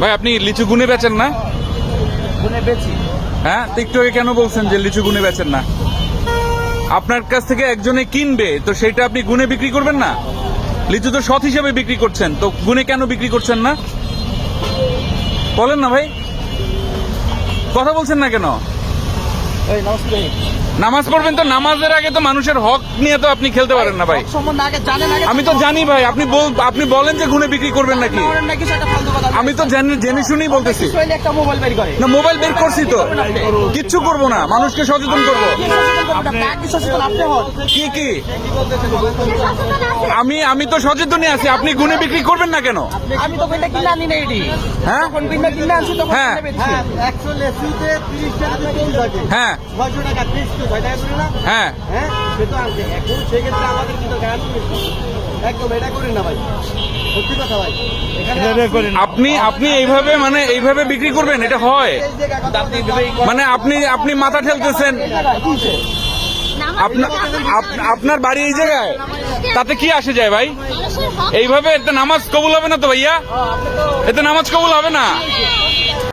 ভাই আপনি লিচু গুনে বেচেন না? গুনে বেচি। হ্যাঁ, তো একটু আগে কেন বলছেন যে লিচু গুনে বেচেন না? আপনার কাছ থেকে একজনে কিনবে, তো সেটা আপনি গুনে বিক্রি করবেন না? লিচু তো সৎ হিসেবে বিক্রি করছেন, তো গুনে কেন বিক্রি করছেন না? বলেন না ভাই, কথা বলছেন না কেন? এই নমস্কার। নামাজ পড়বেন, তো নামাজের আগে তো মানুষের হক নিয়ে তো আপনি খেলতে পারেন না ভাই। সম্বন্ধে আগে জানেন আগে। আমি তো জানি ভাই, আপনি বলেন যে গুনে বিক্রি করবেন নাকি? নাকি সেটা ফালতু কথা। আমি তো জেনে শুনেই বলতেছি। শৈলী একটা মোবাইল বের করে। না, মোবাইল বের করছি তো, কিচ্ছু করবো না, মানুষকে সচেতন করবো। আপনি হন। কি কি আমি তো সচেতনই আছি, আপনি গুনে বিক্রি করবেন না কেন? আমি তো এটা কিনে আনি না এডি। হ্যাঁ তখন কিনে আনছি তখন হ্যাঁ। কিনে বেচছি। একশো লেসুতে 30 টাকা করে কম থাকে। হ্যাঁ 600 টাকা 30 তো 6 টাকা করে না? হ্যাঁ হ্যাঁ, সে তো আনছে। এখন সেক্ষেত্রে আমাদের কিন্তু জ্ঞান একদম এটা করেন না ভাই, সত্যি কথা ভাই। এখানে আপনি এইভাবে বিক্রি করবেন, এটা হয়? মানে আপনি মাথা ঠেলতেছেন। আপনার বাড়ি এই জায়গায়, তাতে কি আসে যায় ভাই? এইভাবে এতে নামাজ কবুল হবে না তো ভাইয়া, এতে নামাজ কবুল হবে না।